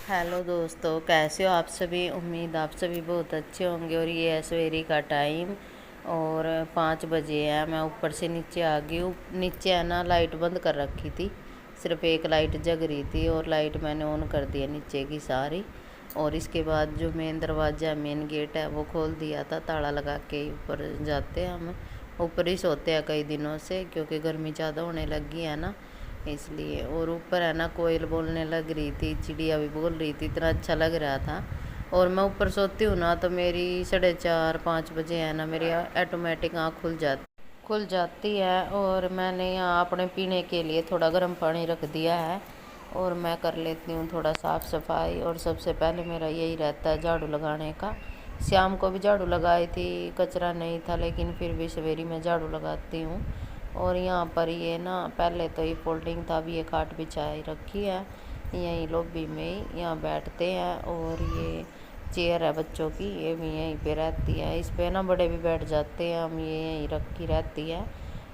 Hello दोस्तों, कैसे हो आप सभी। उम्मीद आप सभी बहुत अच्छे होंगे। और ये है सवेरे का टाइम और 5 बजे है। मैं ऊपर से नीचे आ गई हूँ। नीचे है ना, लाइट बंद कर रखी थी, सिर्फ एक लाइट जग रही थी और लाइट मैंने ऑन कर दिया नीचे की सारी। और इसके बाद जो मेन दरवाज़ा मेन गेट है वो खोल दिया था, ताला लगा के ऊपर जाते हैं हम। ऊपर ही सोते हैं कई दिनों से, क्योंकि गर्मी ज़्यादा होने लगी है ना, इसलिए। और ऊपर है ना, कोयल बोलने लग रही थी, चिड़िया भी बोल रही थी, इतना अच्छा लग रहा था। और मैं ऊपर सोती हूँ ना, तो मेरी 4:30-5 बजे है ना, मेरी ऑटोमेटिक आँख खुल जाती है। और मैंने यहाँ अपने पीने के लिए थोड़ा गर्म पानी रख दिया है और मैं कर लेती हूँ थोड़ा साफ़ सफाई। और सबसे पहले मेरा यही रहता है झाड़ू लगाने का। शाम को भी झाड़ू लगाई थी, कचरा नहीं था, लेकिन फिर भी सवेरे मैं झाड़ू लगाती हूँ। और यहाँ पर ये ना, पहले तो ये फोल्डिंग था, अभी ये खाट बिछाई रखी है यहीं लॉबी में ही, यहाँ बैठते हैं। और ये चेयर है बच्चों की, ये भी यहीं पे रहती है, इस पे ना बड़े भी बैठ जाते हैं, हम ये यहीं रखी रहती है।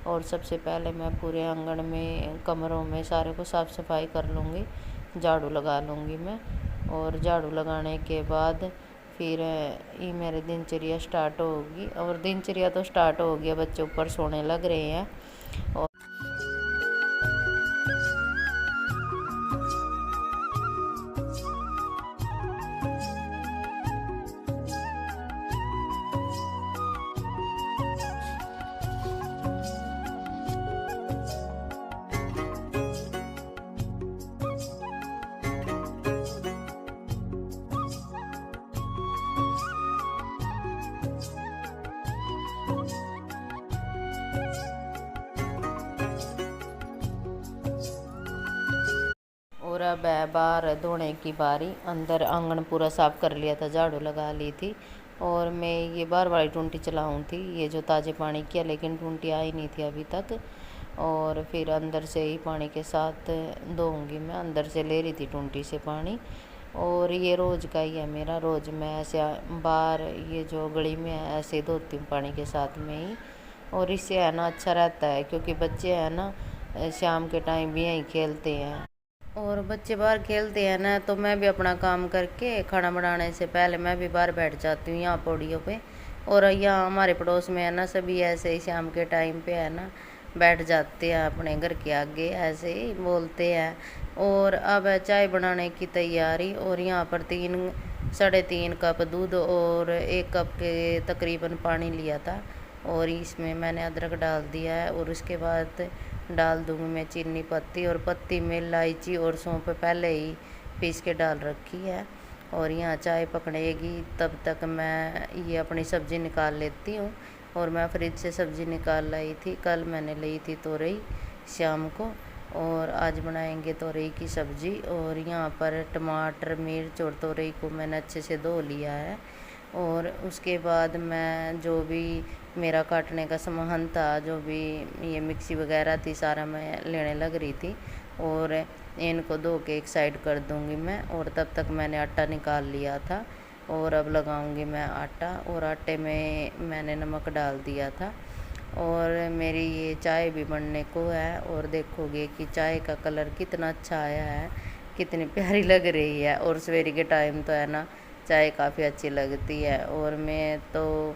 और सबसे पहले मैं पूरे आंगन में, कमरों में सारे को साफ़ सफाई कर लूँगी, झाड़ू लगा लूँगी मैं। और झाड़ू लगाने के बाद फिर ये मेरी दिनचर्या स्टार्ट होगी। और दिनचर्या तो स्टार्ट हो गया, बच्चे ऊपर सोने लग रहे हैं। और अब है बाहर धोने की बारी। अंदर आंगन पूरा साफ कर लिया था, झाड़ू लगा ली थी। और मैं ये बार वाली टूंटी चलाऊँ थी, ये जो ताज़े पानी की है, लेकिन टूंटी आई नहीं थी अभी तक। और फिर अंदर से ही पानी के साथ धोऊंगी मैं, अंदर से ले रही थी टूंटी से पानी। और ये रोज़ का ही है मेरा, रोज़ मैं ऐसे बाहर ये जो गली में है ऐसे धोती हूँ पानी के साथ में ही। और इससे है ना अच्छा रहता है, क्योंकि बच्चे हैं ना शाम के टाइम भी यहीं खेलते हैं। और बच्चे बाहर खेलते हैं ना, तो मैं भी अपना काम करके खाना बनाने से पहले मैं भी बाहर बैठ जाती हूँ यहाँ पौड़ियों पे। और यहाँ हमारे पड़ोस में है ना, सभी ऐसे ही शाम के टाइम पे है ना बैठ जाते हैं अपने घर के आगे, ऐसे ही बोलते हैं। और अब है चाय बनाने की तैयारी। और यहाँ पर 3-3.5 कप दूध और 1 कप के तकरीबन पानी लिया था। और इसमें मैंने अदरक डाल दिया है, और उसके बाद डाल दूँगी मैं चीनी पत्ती, और पत्ती में इलायची और सौंफ पहले ही पीस के डाल रखी है। और यहाँ चाय पकड़ेगी, तब तक मैं ये अपनी सब्ज़ी निकाल लेती हूँ। और मैं फ्रिज से सब्ज़ी निकाल लाई थी, कल मैंने ली थी तोरई शाम को, और आज बनाएंगे तोरई की सब्ज़ी। और यहाँ पर टमाटर, मिर्च और तोरई को मैंने अच्छे से धो लिया है। और उसके बाद मैं जो भी मेरा काटने का सामान था, जो भी ये मिक्सी वगैरह थी, सारा मैं लेने लग रही थी। और इनको धो के एक साइड कर दूंगी मैं। और तब तक मैंने आटा निकाल लिया था, और अब लगाऊंगी मैं आटा। और आटे में मैंने नमक डाल दिया था। और मेरी ये चाय भी बनने को है, और देखोगे कि चाय का कलर कितना अच्छा आया है, कितनी प्यारी लग रही है। और सवेरे के टाइम तो है ना, चाय काफ़ी अच्छी लगती है। और मैं तो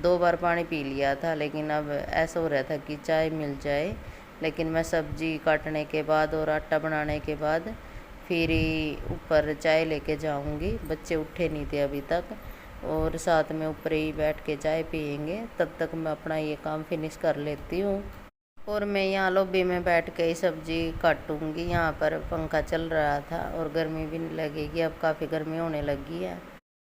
2 बार पानी पी लिया था, लेकिन अब ऐसा हो रहा था कि चाय मिल जाए। लेकिन मैं सब्जी काटने के बाद और आटा बनाने के बाद फिर ही ऊपर चाय लेके जाऊंगी। बच्चे उठे नहीं थे अभी तक, और साथ में ऊपर ही बैठ के चाय पियेंगे। तब तक मैं अपना ये काम फिनिश कर लेती हूँ। और मैं यहाँ लॉबी में बैठ के ही सब्जी काटूंगी। यहाँ पर पंखा चल रहा था, और गर्मी भी नहीं लगेगी, अब काफ़ी गर्मी होने लगी है।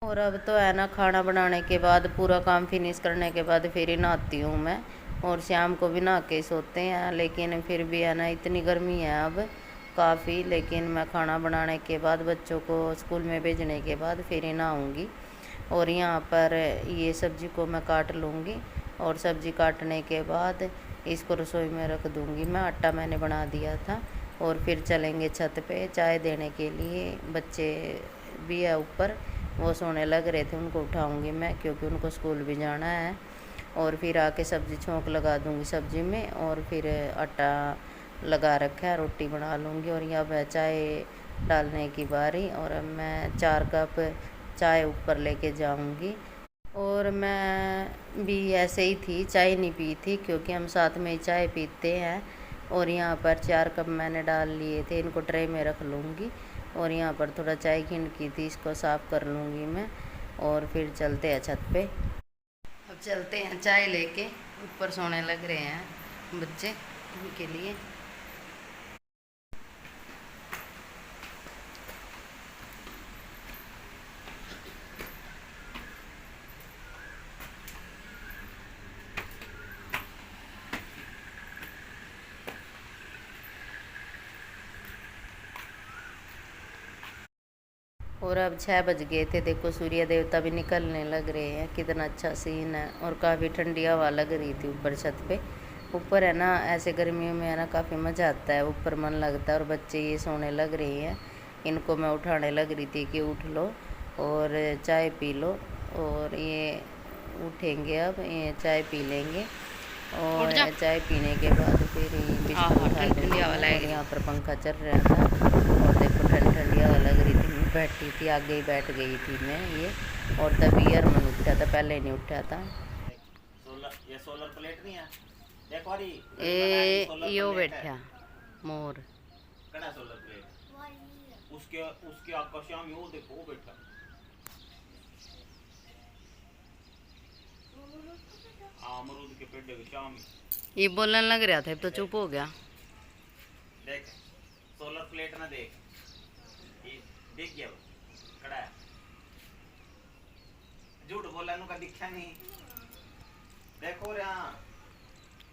और अब तो है ना, खाना बनाने के बाद पूरा काम फिनिश करने के बाद फिर ही नहाती हूँ मैं। और शाम को भी नहा के सोते हैं, लेकिन फिर भी है ना, इतनी गर्मी है अब काफ़ी। लेकिन मैं खाना बनाने के बाद, बच्चों को स्कूल में भेजने के बाद फिर ही नहाऊँगी। और यहाँ पर ये सब्ज़ी को मैं काट लूँगी, और सब्ज़ी काटने के बाद इसको रसोई में रख दूँगी मैं। आटा मैंने बना दिया था। और फिर चलेंगे छत पे चाय देने के लिए। बच्चे भी है ऊपर, वो सोने लग रहे थे, उनको उठाऊँगी मैं, क्योंकि उनको स्कूल भी जाना है। और फिर आके सब्ज़ी छोंक लगा दूँगी सब्ज़ी में, और फिर आटा लगा रखा है, रोटी बना लूँगी। और यहाँ चाय डालने की बारी। और अब मैं 4 कप चाय ऊपर लेके जाऊंगी। और मैं भी ऐसे ही थी, चाय नहीं पी थी क्योंकि हम साथ में ही चाय पीते हैं। और यहाँ पर 4 कप मैंने डाल लिए थे, इनको ट्रे में रख लूँगी। और यहाँ पर थोड़ा चाय खिंडकी थी, इसको साफ़ कर लूँगी मैं। और फिर चलते हैं छत पे। अब चलते हैं, चाय लेके ऊपर सोने लग रहे हैं बच्चे, उनके लिए। और अब 6 बज गए थे, देखो सूर्य देवता भी निकलने लग रहे हैं, कितना अच्छा सीन है। और काफ़ी ठंडी हवा लग रही थी ऊपर छत पे। ऊपर है ना, ऐसे गर्मियों में है ना काफ़ी मज़ा आता है, ऊपर मन लगता है। और बच्चे ये सोने लग रहे हैं, इनको मैं उठाने लग रही थी कि उठ लो और चाय पी लो। और ये उठेंगे, अब ये चाय पी लेंगे। और चाय पीने के बाद फिर बिस्तर उठा दूँगी। और यहाँ पर पंखा चल रहा था और देखो ठंडी ठंडी हवा लग रही थी। मैं बैठी थी, आगे ही बैठ गई थी मैं ये। और तभी अरमन उठा था, पहले नहीं उठा था। ये सोलर प्लेट नहीं है, देखो ए यो बैठा मोर कड़ा सोलर प्लेट उसके उसके आपका शाम वो देखो वो बैठा अमरूद के पेड़ के शाम। ये बोलने लग रहा था, अब तो चुप हो गया। देख सोलर प्लेट ना देख, ये देख गया कड़ा है, झूठ बोला नु का दिखा नहीं। देखो रहा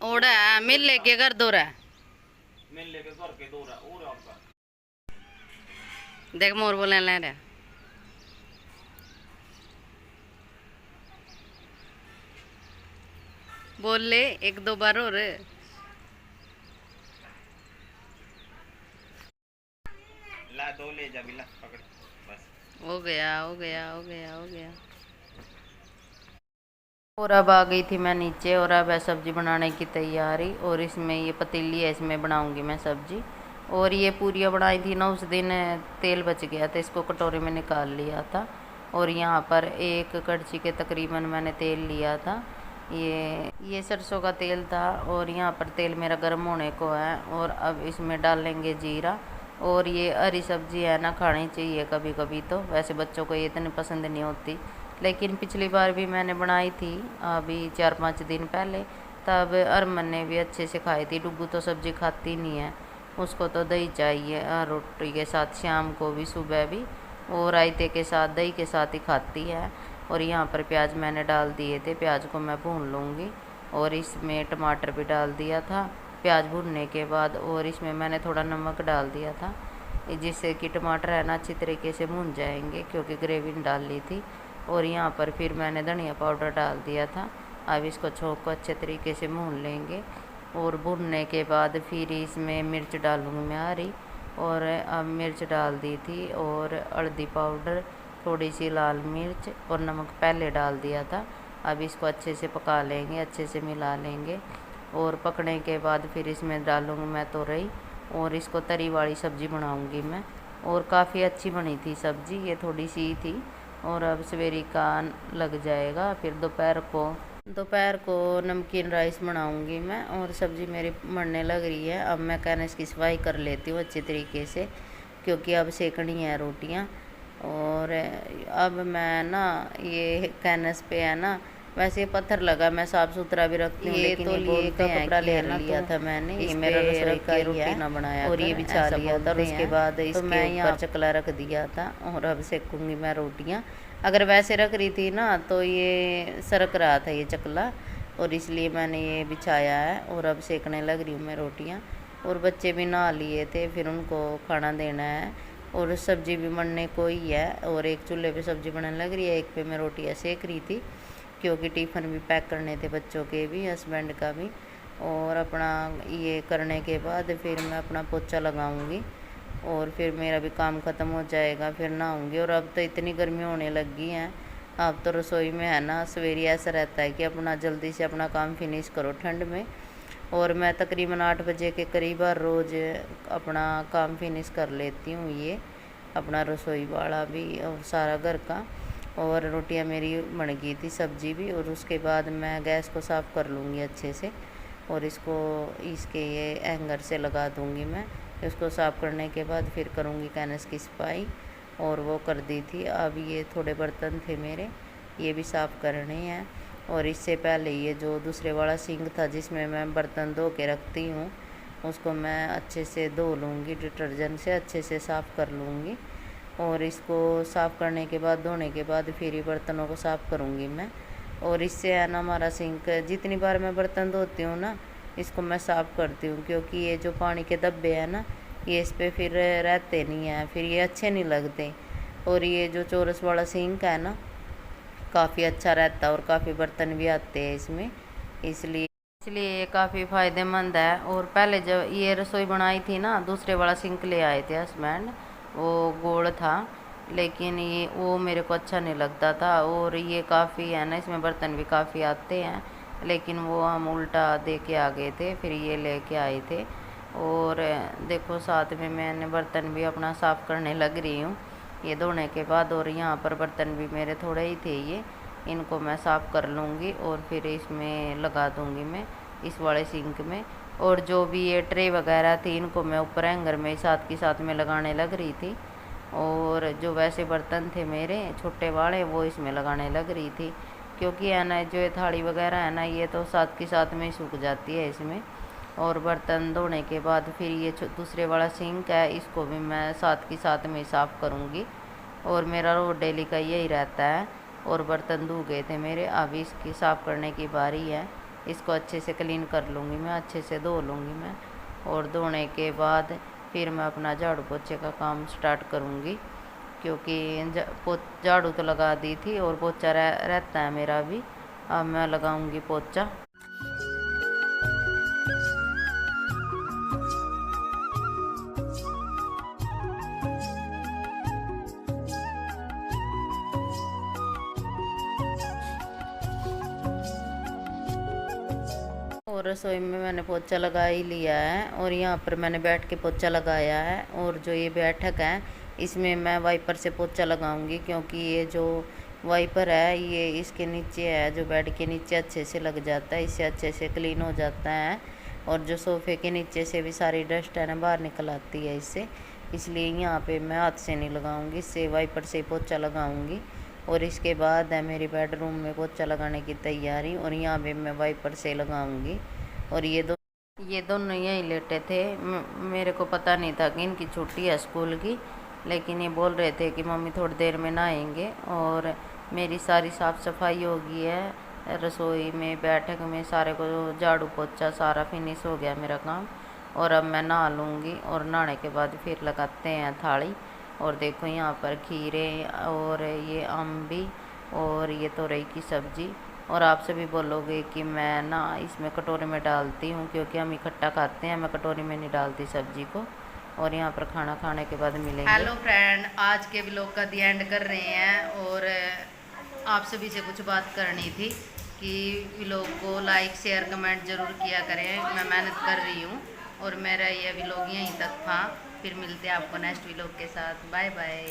ओड़ा मिल लेके कर दो रहा, मिल लेके घर के दो रहा और आपका देख मोर बोलने लग रहा। बोल ले एक दो बार और। ला दो ले जा बिला पकड़ बस। हो गया हो गया हो गया हो गया। और अब आ गई थी मैं नीचे, और अब है सब्जी बनाने की तैयारी। और इसमें ये पतीली है, इसमें बनाऊंगी मैं सब्जी। और ये पूरियाँ बनाई थी ना उस दिन, तेल बच गया था, इसको कटोरे में निकाल लिया था। और यहाँ पर 1 कड़छी के तकरीबन मैंने तेल लिया था। ये सरसों का तेल था। और यहाँ पर तेल मेरा गर्म होने को है। और अब इसमें डालेंगे जीरा। और ये हरी सब्जी है ना, खानी चाहिए कभी कभी तो। वैसे बच्चों को ये इतनी पसंद नहीं होती, लेकिन पिछली बार भी मैंने बनाई थी अभी 4-5 दिन पहले, तब अरमन ने भी अच्छे से खाई थी। डुग्गू तो सब्जी खाती नहीं है, उसको तो दही चाहिए रोटी के साथ, शाम को भी सुबह भी। और रायते के साथ दही के साथ ही खाती है। और यहाँ पर प्याज मैंने डाल दिए थे, प्याज को मैं भून लूँगी। और इसमें टमाटर भी डाल दिया था प्याज भूनने के बाद। और इसमें मैंने थोड़ा नमक डाल दिया था, जिससे कि टमाटर है ना अच्छी तरीके से भून जाएंगे, क्योंकि ग्रेवी डाल ली थी। और यहाँ पर फिर मैंने धनिया पाउडर डाल दिया था। अब इसको छोंक को अच्छे तरीके से भून लेंगे। और भूनने के बाद फिर इसमें मिर्च डालूँगी मैं हरी। और अब मिर्च डाल दी थी, और हल्दी पाउडर, थोड़ी सी लाल मिर्च और नमक पहले डाल दिया था। अब इसको अच्छे से पका लेंगे, अच्छे से मिला लेंगे। और पकने के बाद फिर इसमें डालूँगी मैं तोरई। और इसको तरी वाली सब्ज़ी बनाऊँगी मैं। और काफ़ी अच्छी बनी थी सब्ज़ी, ये थोड़ी सी थी। और अब सवेरे का लग जाएगा। फिर दोपहर को नमकीन राइस बनाऊंगी मैं। और सब्ज़ी मेरी बनने लग रही है। अब मैं कैनस की सफाई कर लेती हूँ अच्छे तरीके से, क्योंकि अब सेकनी है रोटियाँ। और अब मैं ना ये कैनस पे है ना, वैसे पत्थर लगा, मैं साफ़ सुथरा भी रखती हूँ, लेकिन ये बोलते हैं कपड़ा ले लिया था मैंने, ये मेरा रसोई का रोटी ना बनाया और ये बिछा लिया था। और उसके बाद इसके ऊपर चकला रख दिया था। और अब सेकूँगी मैं रोटियाँ। अगर वैसे रख रही थी ना तो ये सरक रहा था ये चकला, और इसलिए मैंने ये बिछाया है। और अब सेकने लग रही हूँ मैं रोटियाँ। और बच्चे भी नहा लिए थे, फिर उनको खाना देना है। और सब्ज़ी भी बनने को ही है। और एक चूल्हे पे सब्ज़ी बनने लग रही है, एक पे मैं रोटियाँ सेक रही थी, क्योंकि टिफ़िन भी पैक करने थे, बच्चों के भी, हस्बैंड का भी। और अपना ये करने के बाद फिर मैं अपना पोछा लगाऊंगी। और फिर मेरा भी काम ख़त्म हो जाएगा, फिर नहाऊंगी। और अब तो इतनी गर्मी होने लगी है, अब तो रसोई में है ना सवेरे ऐसा रहता है कि अपना जल्दी से अपना काम फिनिश करो ठंड में। और मैं तकरीबन 8 बजे के करीब हर रोज़ अपना काम फिनिश कर लेती हूँ, ये अपना रसोई वाला भी और सारा घर का। और रोटियां मेरी बन गई थी, सब्जी भी। और उसके बाद मैं गैस को साफ़ कर लूँगी अच्छे से और इसके ये हैंगर से लगा दूँगी मैं। इसको साफ़ करने के बाद फिर करूँगी कैनस की सफाई, और वो कर दी थी। अब ये थोड़े बर्तन थे मेरे, ये भी साफ़ करने हैं। और इससे पहले ये जो दूसरे वाला सिंक था जिसमें मैं बर्तन धो के रखती हूँ, उसको मैं अच्छे से धो लूँगी, डिटर्जेंट से अच्छे से साफ़ कर लूँगी। और इसको साफ़ करने के बाद, धोने के बाद फिर ही बर्तनों को साफ़ करूँगी मैं। और इससे है ना हमारा सिंक, जितनी बार मैं बर्तन धोती हूँ ना, इसको मैं साफ़ करती हूँ, क्योंकि ये जो पानी के धब्बे हैं ना, ये इस पर फिर रहते नहीं हैं, फिर ये अच्छे नहीं लगते। और ये जो चौरस वाला सिंक है ना, काफ़ी अच्छा रहता है और काफ़ी बर्तन भी आते हैं इसमें, इसलिए ये काफ़ी फ़ायदेमंद है। और पहले जब ये रसोई बनाई थी ना, दूसरे वाला सिंक ले आए थे हस्बैंड, वो गोल था, लेकिन ये वो मेरे को अच्छा नहीं लगता था। और ये काफ़ी है ना, इसमें बर्तन भी काफ़ी आते हैं, लेकिन वो हम उल्टा दे के आ गए थे, फिर ये लेके आए थे। और देखो साथ में मैंने बर्तन भी अपना साफ़ करने लग रही हूँ ये धोने के बाद। और यहाँ पर बर्तन भी मेरे थोड़े ही थे, ये इनको मैं साफ़ कर लूँगी और फिर इसमें लगा दूँगी मैं, इस वाले सिंक में। और जो भी ये ट्रे वगैरह थी, इनको मैं ऊपर हैंगर में साथ के साथ में लगाने लग रही थी। और जो वैसे बर्तन थे मेरे छोटे वाले, वो इसमें लगाने लग रही थी, क्योंकि है ना जो ये थाली वगैरह है ना, ये तो साथ के साथ में सूख जाती है इसमें। और बर्तन धोने के बाद फिर ये दूसरे वाला सिंक है, इसको भी मैं साथ के साथ में साफ़ करूँगी। और मेरा रोज़ डेली का यही रहता है। और बर्तन धो गए थे मेरे, अभी इसकी साफ़ करने की बारी है। इसको अच्छे से क्लीन कर लूँगी मैं, अच्छे से धो लूँगी मैं। और धोने के बाद फिर मैं अपना झाड़ू पोछे का काम स्टार्ट करूँगी, क्योंकि झाड़ू तो लगा दी थी और पोछा रहता है मेरा भी। अब मैं लगाऊँगी पोछा। और रसोई में मैंने पोछा लगा ही लिया है, और यहाँ पर मैंने बैठ के पोछा लगाया है। और जो ये बैठक है, इसमें मैं वाइपर से पोछा लगाऊंगी, क्योंकि ये जो वाइपर है ये इसके नीचे है, जो बेड के नीचे अच्छे से लग जाता है, इससे अच्छे से क्लीन हो जाता है। और जो सोफ़े के नीचे से भी सारी डस्ट है ना बाहर निकल आती है इससे, इसलिए यहाँ पे मैं हाथ से नहीं लगाऊंगी, इससे वाइपर से पोछा लगाऊंगी। और इसके बाद है मेरी बेडरूम में पोछा लगाने की तैयारी, और यहाँ पे मैं वाइपर से लगाऊंगी। और ये दोनों यहीं लेटे थे। मेरे को पता नहीं था कि इनकी छुट्टी है स्कूल की, लेकिन ये बोल रहे थे कि मम्मी थोड़ी देर में नहाएंगे। और मेरी सारी साफ़ सफाई हो गई है, रसोई में बैठक में सारे को झाड़ू पोछा सारा फिनिश हो गया मेरा काम। और अब मैं नहा लूँगी, और नहाने के बाद फिर लगाते हैं थाली। और देखो यहाँ पर खीरे और ये आम भी, और ये तोरई की सब्ज़ी। और आप सभी बोलोगे कि मैं ना इसमें कटोरे में डालती हूँ, क्योंकि हम इकट्ठा खाते हैं, मैं कटोरी में नहीं डालती सब्ज़ी को। और यहाँ पर खाना खाने के बाद मिलेंगे। हेलो फ्रेंड, आज के व्लॉग का दी एंड कर रहे हैं। और आप सभी से कुछ बात करनी थी कि व्लॉग को लाइक शेयर कमेंट ज़रूर किया करें, मैं मेहनत कर रही हूँ। और मेरा ये व्लॉग यहीं तक था, फिर मिलते हैं आपको नेक्स्ट व्लॉग के साथ। Bye bye.